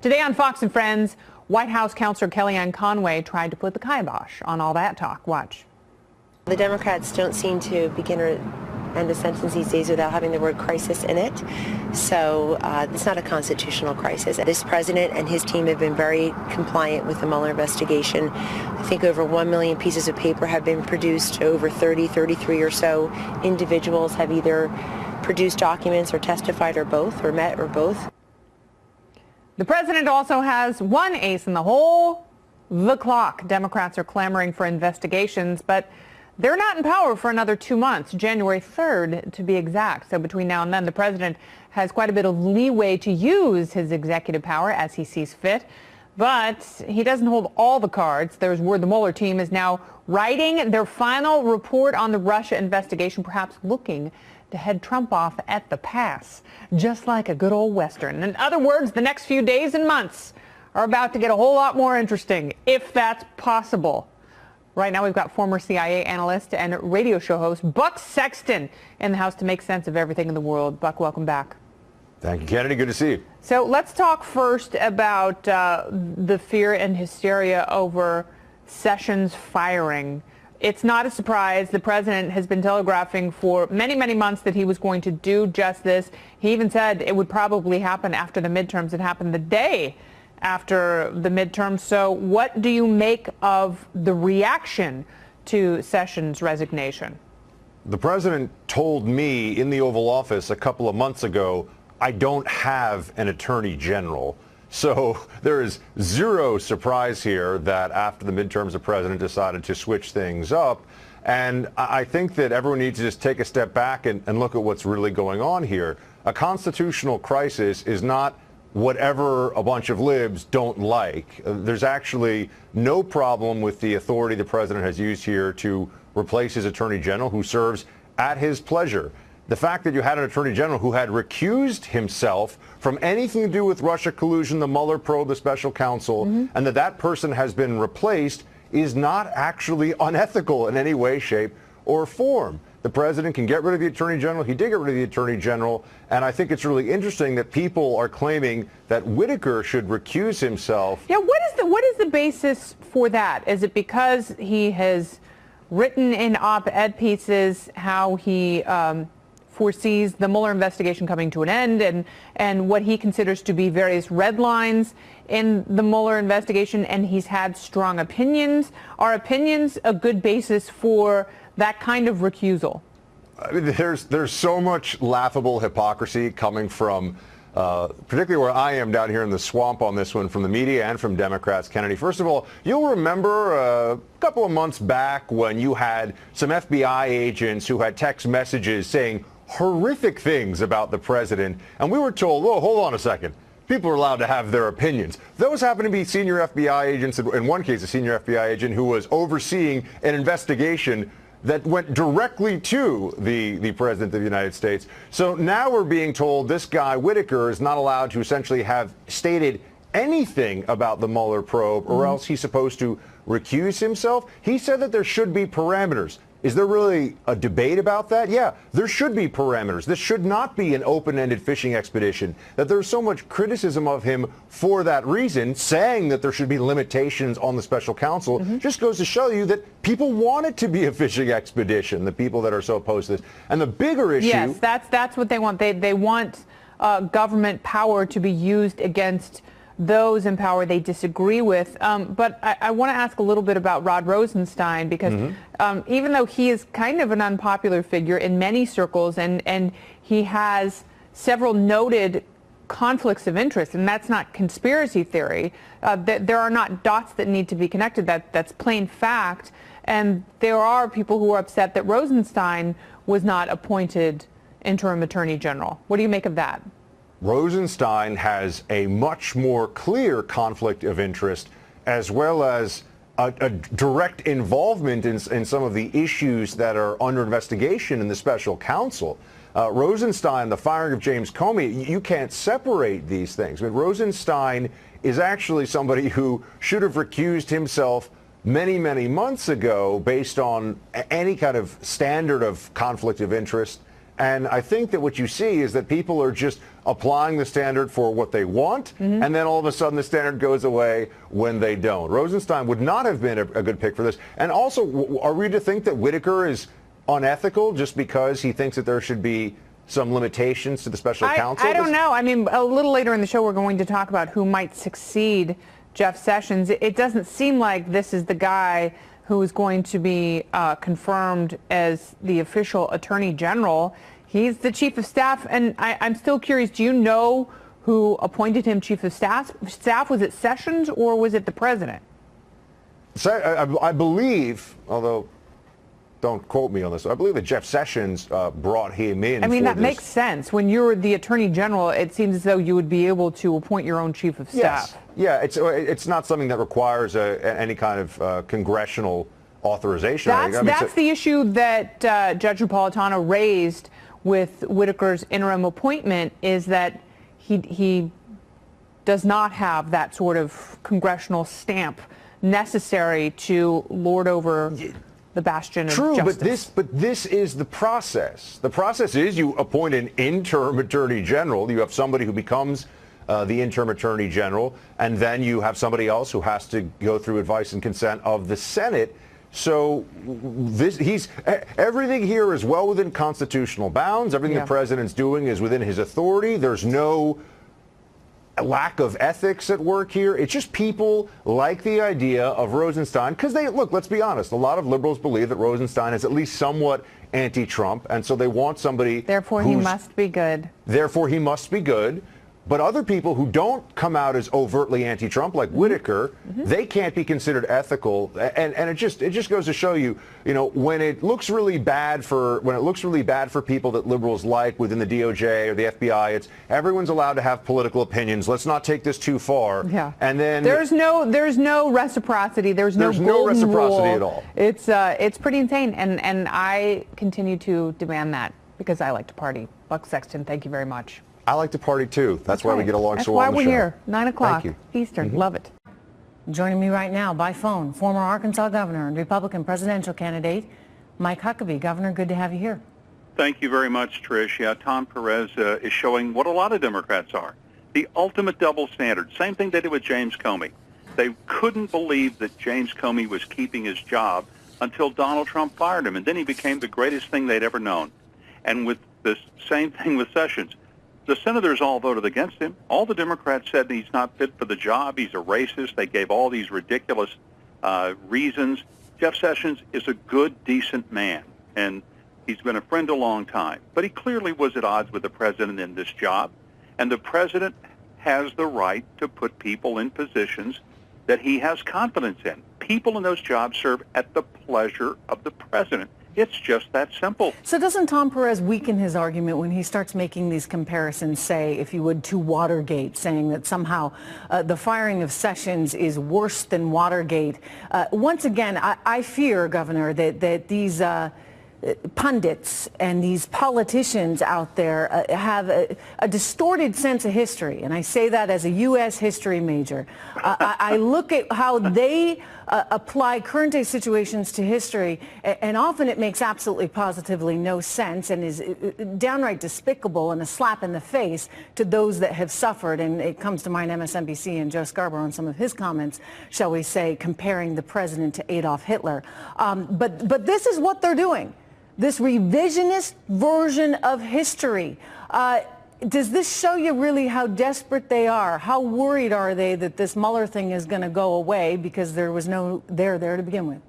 Today on Fox and Friends, White House Counselor Kellyanne Conway tried to put the kibosh on all that talk. Watch. The Democrats don't seem to begin or end a sentence these days without having the word crisis in it. So it's not a constitutional crisis. This president and his team have been very compliant with the Mueller investigation. I think over 1 million pieces of paper have been produced. Over 33 or so individuals have either produced documents or testified or both, or met or both. The president also has one ace in the hole, the clock. Democrats are clamoring for investigations, but they're not in power for another 2 months, January 3rd to be exact. So between now and then, the president has quite a bit of leeway to use his executive power as he sees fit. But he doesn't hold all the cards. There's word the Mueller team is now writing their final report on the Russia investigation, perhaps looking to head Trump off at the pass, just like a good old Western. In other words, the next few days and months are about to get a whole lot more interesting, if that's possible. Right now, we've got former CIA analyst and radio show host Buck Sexton in the house to make sense of everything in the world. Buck, welcome back. Thank you, Kennedy. Good to see you. So let's talk first about the fear and hysteria over Sessions firing. It's not a surprise. The president has been telegraphing for many, many months that he was going to do just this. He even said it would probably happen after the midterms. It happened the day after the midterms. So what do you make of the reaction to Sessions' resignation? The president told me in the Oval Office a couple of months ago, I don't have an attorney general. So there is zero surprise here that after the midterms, the president decided to switch things up. And I think that everyone needs to just take a step back and look at what's really going on here. A constitutional crisis is not whatever a bunch of libs don't like. There's actually no problem with the authority the president has used here to replace his attorney general, who serves at his pleasure. The fact that you had an attorney general who had recused himself from anything to do with Russia collusion, the Mueller probe, the special counsel, and that person has been replaced is not actually unethical in any way, shape, or form. The president can get rid of the attorney general. He did get rid of the attorney general. And I think it's really interesting that people are claiming that Whitaker should recuse himself. Yeah, what is the basis for that? Is it because he has written in op-ed pieces how he foresees the Mueller investigation coming to an end and what he considers to be various red lines in the Mueller investigation, and he's had strong opinions? Are opinions a good basis for that kind of recusal? I mean, there's so much laughable hypocrisy coming from particularly where I am down here in the swamp on this one, from the media and from Democrats. Kennedy, first of all, you'll remember a couple of months back when you had some FBI agents who had text messages saying horrific things about the president, and we were told, whoa, hold on a second. People are allowed to have their opinions. Those happen to be senior FBI agents, in one case a senior FBI agent who was overseeing an investigation that went directly to the president of the United States. So now we're being told this guy, Whitaker, is not allowed to essentially have stated anything about the Mueller probe, or else he's supposed to recuse himself. He said that there should be parameters. Is there really a debate about that? Yeah, there should be parameters. This should not be an open-ended fishing expedition. That there's so much criticism of him for that reason, saying that there should be limitations on the special counsel, just goes to show you that people want it to be a fishing expedition, the people that are so opposed to this. And the bigger issue... Yes, that's what they want. They want government power to be used against those in power they disagree with. But I want to ask a little bit about Rod Rosenstein, because even though he is kind of an unpopular figure in many circles, and he has several noted conflicts of interest, and that's not conspiracy theory, there are not dots that need to be connected. That's plain fact. And there are people who are upset that Rosenstein was not appointed interim attorney general. What do you make of that? Rosenstein has a much more clear conflict of interest, as well as a direct involvement in some of the issues that are under investigation in the special counsel. Rosenstein, the firing of James Comey, you can't separate these things. I mean, Rosenstein is actually somebody who should have recused himself many, many months ago based on any kind of standard of conflict of interest. And I think that what you see is that people are just applying the standard for what they want, and then all of a sudden the standard goes away when they don't. Rosenstein would not have been a good pick for this. And also, are we to think that Whitaker is unethical just because he thinks that there should be some limitations to the special counsel? I don't know. I mean, a little later in the show, we're going to talk about who might succeed Jeff Sessions. It doesn't seem like this is the guy who is going to be confirmed as the official attorney general. He's the chief of staff, and I'm still curious, do you know who appointed him chief of staff? Was it Sessions or was it the president? So, I believe, although don't quote me on this, I believe that Jeff Sessions brought him in. I mean, that this. makes sense. When you're the attorney general, it seems as though you would be able to appoint your own chief of staff. Yes. Yeah, it's not something that requires any kind of congressional authorization. That's the issue that Judge Napolitano raised with Whitaker's interim appointment, is that he does not have that sort of congressional stamp necessary to lord over the bastion of justice. But this is the process. The process is you appoint an interim attorney general. You have somebody who becomes the interim attorney general, and then you have somebody else who has to go through advice and consent of the Senate. So everything here is well within constitutional bounds. Everything the president's doing is within his authority. There's no lack of ethics at work here. It's just people like the idea of Rosenstein, because let's be honest, a lot of liberals believe that Rosenstein is at least somewhat anti-Trump, and so they want somebody Therefore, he must be good. Therefore, he must be good. But other people who don't come out as overtly anti-Trump, like Whitaker, they can't be considered ethical. And it just goes to show you, when it looks really bad for people that liberals like within the DOJ or the FBI, it's everyone's allowed to have political opinions. Let's not take this too far. Yeah. And then there's no reciprocity. There's no reciprocity rule. At all. It's pretty insane, and I continue to demand that because I like to party. Buck Sexton, thank you very much. I like to party too. That's why we get along so well on the show. That's why we're here. 9 o'clock Eastern. Love it. Joining me right now by phone, former Arkansas governor and Republican presidential candidate Mike Huckabee. Governor, good to have you here. Thank you very much, Trish. Yeah, Tom Perez is showing what a lot of Democrats are. The ultimate double standard. Same thing they did with James Comey. They couldn't believe that James Comey was keeping his job until Donald Trump fired him, and then he became the greatest thing they'd ever known. And with the same thing with Sessions. The senators all voted against him. All the Democrats said he's not fit for the job. He's a racist. They gave all these ridiculous reasons. Jeff Sessions is a good, decent man, and he's been a friend a long time. But he clearly was at odds with the president in this job, and the president has the right to put people in positions that he has confidence in. People in those jobs serve at the pleasure of the president. It's just that simple. So doesn't Tom Perez weaken his argument when he starts making these comparisons, say, if you would, to Watergate, saying that somehow the firing of Sessions is worse than Watergate? Once again, I fear, Governor, that these pundits and these politicians out there have a distorted sense of history. And I say that as a U.S. history major. I look at how they apply current day situations to history, and often it makes absolutely positively no sense and is downright despicable and a slap in the face to those that have suffered. And it comes to mind MSNBC and Joe Scarborough and some of his comments, shall we say, comparing the president to Adolf Hitler. But this is what they're doing. This revisionist version of history. Does this show you really how desperate they are? How worried are they that this Mueller thing is going to go away because there was no there to begin with?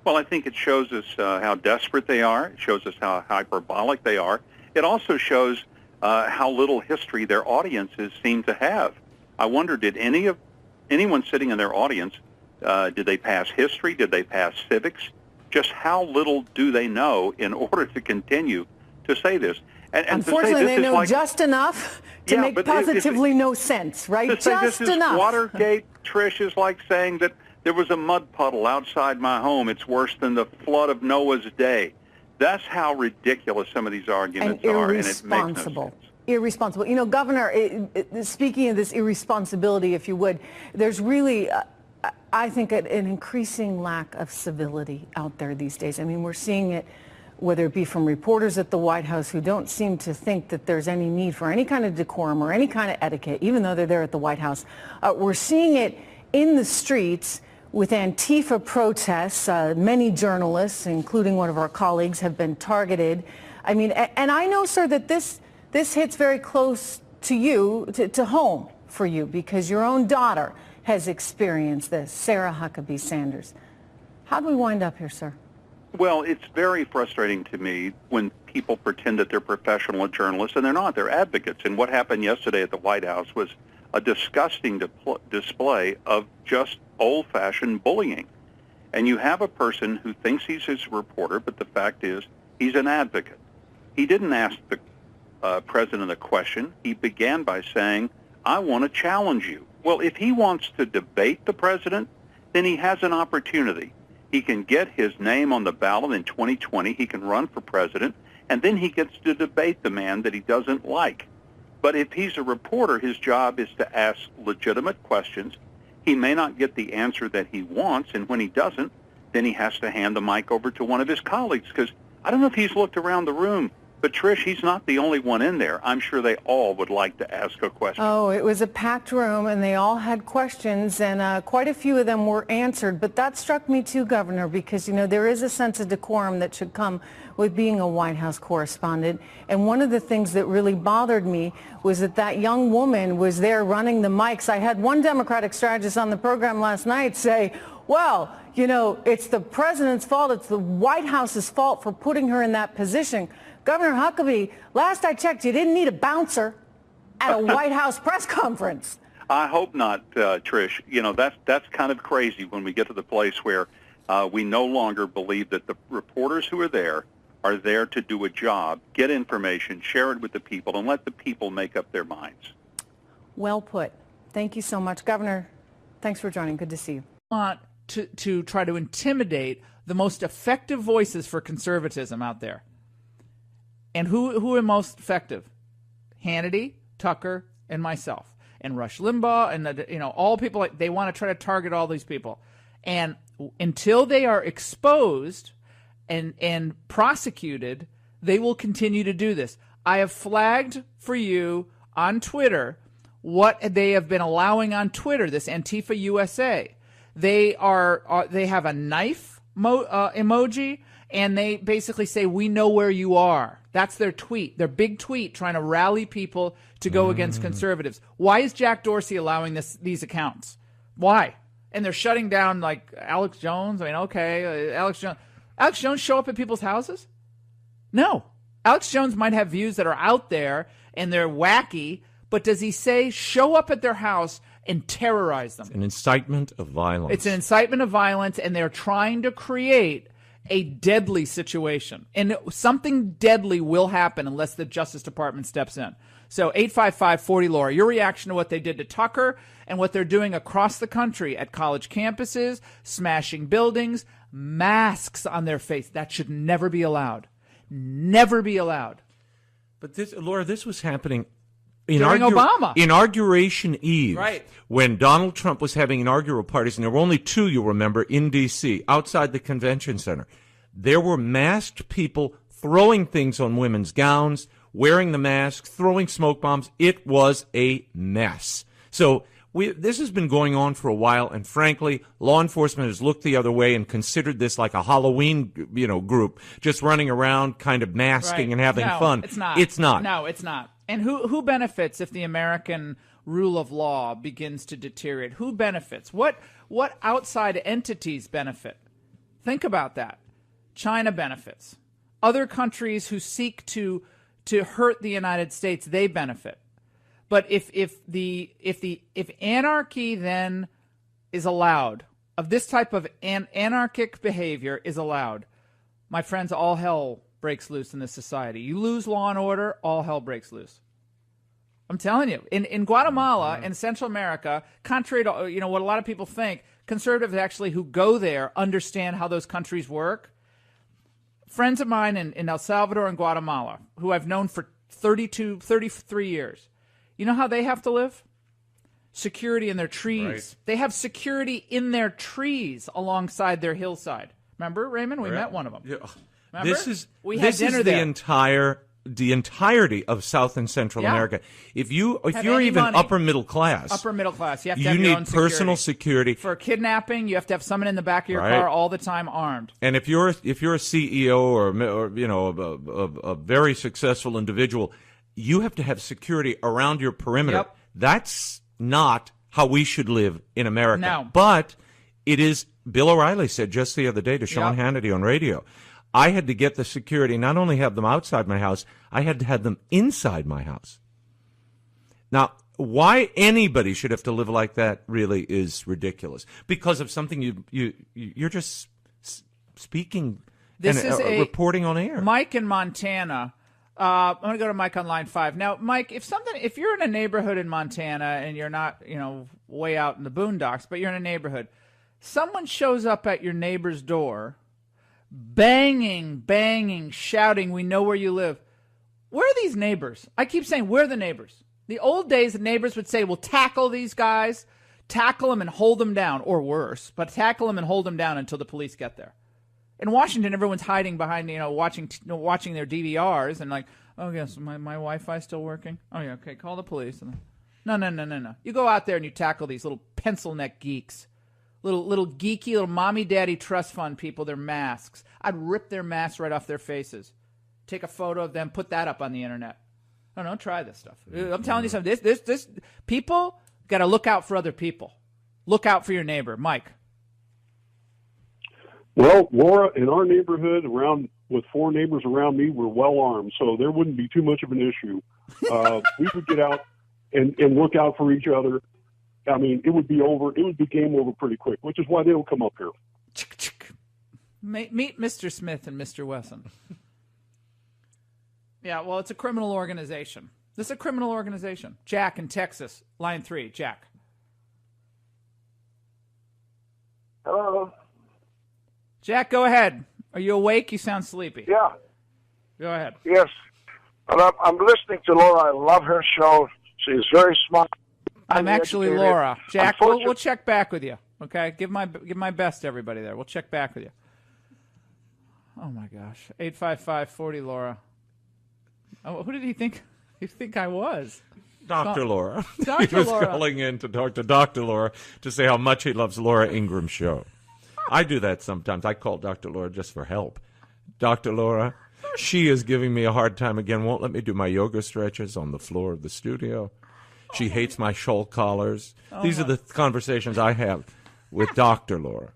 Well, I think it shows us how desperate they are. It shows us how hyperbolic they are. It also shows how little history their audiences seem to have. I wonder, did anyone sitting in their audience, did they pass history? Did they pass civics? Just how little do they know in order to continue to say this? And unfortunately, to say this they know just enough to make positively no sense, right? Just enough. Watergate, Trish, is like saying that there was a mud puddle outside my home. It's worse than the flood of Noah's day. That's how ridiculous some of these arguments are, and it makes no sense. Irresponsible. You know, Governor, speaking of this irresponsibility, if you would, there's really, I think, an increasing lack of civility out there these days. I mean, we're seeing it whether it be from reporters at the White House who don't seem to think that there's any need for any kind of decorum or any kind of etiquette, even though they're there at the White House. We're seeing it in the streets with Antifa protests. Many journalists, including one of our colleagues, have been targeted. I mean, and I know, sir, that this hits very close to you, to home for you, because your own daughter has experienced this, Sarah Huckabee Sanders. How do we wind up here, sir? Well, it's very frustrating to me when people pretend that they're professional journalists, and they're not. They're advocates. And what happened yesterday at the White House was a disgusting display of just old-fashioned bullying. And you have a person who thinks he's his reporter, but the fact is he's an advocate. He didn't ask the president a question. He began by saying, I want to challenge you. Well, if he wants to debate the president, then he has an opportunity. He can get his name on the ballot in 2020. He can run for president, and then he gets to debate the man that he doesn't like. But if he's a reporter, his job is to ask legitimate questions. He may not get the answer that he wants, and when he doesn't, then he has to hand the mic over to one of his colleagues, because I don't know if he's looked around the room, but Trish, he's not the only one in there. I'm sure they all would like to ask a question. Oh, it was a packed room, and they all had questions, and quite a few of them were answered. But that struck me too, Governor, because, you know, there is a sense of decorum that should come with being a White House correspondent. And one of the things that really bothered me was that young woman was there running the mics. I had one Democratic strategist on the program last night say, well, you know, it's the president's fault. It's the White House's fault for putting her in that position. Governor Huckabee, last I checked, you didn't need a bouncer at a White House press conference. I hope not, Trish. You know, that's kind of crazy when we get to the place where we no longer believe that the reporters who are there to do a job, get information, share it with the people, and let the people make up their minds. Well put. Thank you so much. Governor, thanks for joining. Good to see you. Want to try to intimidate the most effective voices for conservatism out there. And who are most effective? Hannity, Tucker, and myself, and Rush Limbaugh, and all people. They want to try to target all these people, and until they are exposed and prosecuted, they will continue to do this. I have flagged for you on Twitter what they have been allowing on Twitter. This Antifa USA, they have a knife emoji, and they basically say, "We know where you are." That's their tweet, their big tweet, trying to rally people to go against conservatives. Why is Jack Dorsey allowing these accounts? Why? And they're shutting down like Alex Jones. I mean, okay, Alex Jones show up at people's houses? No. Alex Jones might have views that are out there and they're wacky, but does he say show up at their house and terrorize them? An incitement of violence. It's an incitement of violence, and they're trying to create a deadly situation. And something deadly will happen unless the Justice Department steps in. So 855-40-LAURA, your reaction to what they did to Tucker and what they're doing across the country at college campuses, smashing buildings, masks on their face. That should never be allowed. Never be allowed. But this, Laura, this was happening during Obama. Inauguration Eve. Right. When Donald Trump was having inaugural parties, and there were only two, you'll remember, in D.C., outside the convention center. There were masked people throwing things on women's gowns, wearing the masks, throwing smoke bombs. It was a mess. So this has been going on for a while, and frankly, law enforcement has looked the other way and considered this like a Halloween, group just running around kind of masking and having fun. It's not. It's not. No, it's not. And who benefits if the American rule of law begins to deteriorate? Who benefits? What outside entities benefit? Think about that. China benefits. Other countries who seek to hurt the United States, they benefit. But if anarchy then is allowed, of this type of anarchic behavior is allowed, my friends, all hell breaks loose in this society. You lose law and order, all hell breaks loose. I'm telling you, in Guatemala and Central America, contrary to what a lot of people think, conservatives actually who go there understand how those countries work. Friends of mine in El Salvador and Guatemala, who I've known for 33 years, you know how they have to live? Security in their trees. Right. They have security in their trees alongside their hillside. Remember, Raymond? We met one of them. Yeah. Remember? We had this dinner is there. the entirety of South and Central America. If you're even money, upper middle class, you have to have your own need personal security. For kidnapping, you have to have someone in the back of your car all the time armed. And if you're a CEO or a very successful individual, you have to have security around your perimeter. Yep. That's not how we should live in America. No. But it is. Bill O'Reilly said just the other day to Sean Hannity on radio, I had to get the security, not only have them outside my house, I had to have them inside my house. Now, why anybody should have to live like that really is ridiculous. Because of something you're just speaking reporting on air. Mike in Montana. I'm going to go to Mike on line 5. Now, Mike, if you're in a neighborhood in Montana and you're not, way out in the boondocks, but you're in a neighborhood, someone shows up at your neighbor's door, banging, shouting, "We know where you live." Where are these neighbors? I keep saying, where are the neighbors? The old days, the neighbors would say, "Well, tackle these guys, tackle them and hold them down," or worse, but tackle them and hold them down until the police get there. In Washington, everyone's hiding behind, watching their DVRs and like, "Oh yes, my Wi-Fi's still working. Oh yeah, okay, call the police." No. You go out there and you tackle these little pencil neck geeks. Little geeky, little mommy daddy trust fund people, their masks. I'd rip their masks right off their faces. Take a photo of them, put that up on the internet. No, try this stuff. I'm telling you something. This people got to look out for other people. Look out for your neighbor. Mike. Well, Laura, in our neighborhood, with 4 neighbors around me, we're well armed, so there wouldn't be too much of an issue. We would get out and look out for each other. I mean, it would be over. It would be game over pretty quick, which is why they don't come up here. Meet Mr. Smith and Mr. Wesson. Yeah, well, it's a criminal organization. This is a criminal organization. Jack in Texas, line 3. Jack. Hello. Jack, go ahead. Are you awake? You sound sleepy. Yeah. Go ahead. Yes. I'm listening to Laura. I love her show. She's very smart. I'm actually educated. Laura. Jack, we'll check back with you. Okay, give my best to everybody there. We'll check back with you. Oh my gosh, 855-40 Laura. Oh, who did he think? You think I was? Dr. Laura. Dr. He was Laura. calling in to talk to Dr. Laura to say how much he loves Laura Ingram's show. I do that sometimes. I call Dr. Laura just for help. Dr. Laura, she is giving me a hard time again. Won't let me do my yoga stretches on the floor of the studio. She hates my shawl collars. These are the conversations I have with Dr. Laura,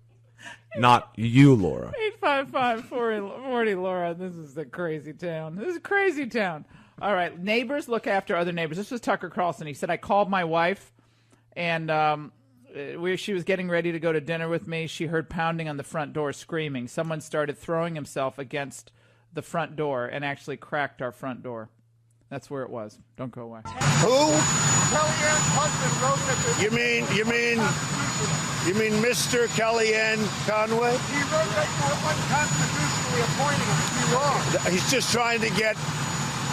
not you, Laura. 855-40 Laura. This is the crazy town. This is a crazy town. All right, neighbors look after other neighbors. This was Tucker Carlson. He said, I called my wife, and she was getting ready to go to dinner with me. She heard pounding on the front door, screaming. Someone started throwing himself against the front door and actually cracked our front door. That's where it was. Don't go away. Who? Kellyanne's husband wrote that. You mean Mr. Kellyanne Conway? He wrote that you were unconstitutionally appointing him. He's wrong. He's just trying to get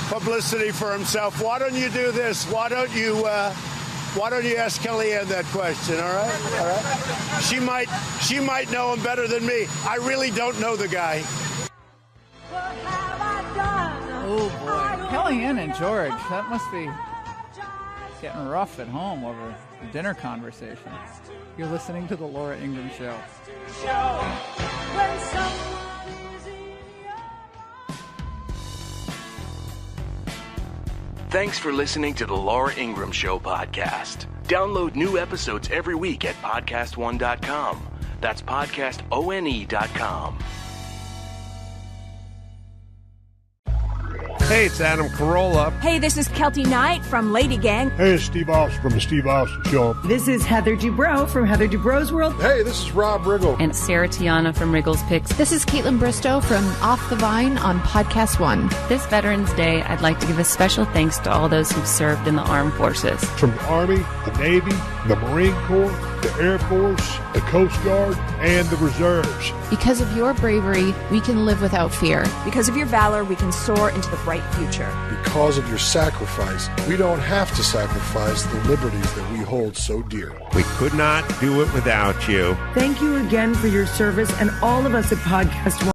publicity for himself. Why don't you do this? Why don't you ask Kellyanne that question? All right. She might know him better than me. I really don't know the guy. Oh boy, Kellyanne and George. That must be getting rough at home over the dinner conversation. You're listening to the Laura Ingraham Show. Thanks for listening to the Laura Ingraham Show podcast. Download new episodes every week at podcastone.com. That's podcastone.com. Hey, it's Adam Carolla. Hey, this is Kelty Knight from Lady Gang. Hey, it's Steve Austin from The Steve Austin Show. This is Heather Dubrow from Heather Dubrow's World. Hey, this is Rob Riggle. And Sarah Tiana from Wriggles Picks. This is Caitlin Bristow from Off the Vine on Podcast One. This Veterans Day, I'd like to give a special thanks to all those who've served in the armed forces. From the Army, the Navy, the Marine Corps, the Air Force, the Coast Guard, and the Reserves. Because of your bravery, we can live without fear. Because of your valor, we can soar into the bright future. Because of your sacrifice, we don't have to sacrifice the liberties that we hold so dear. We could not do it without you. Thank you again for your service, and all of us at Podcast One.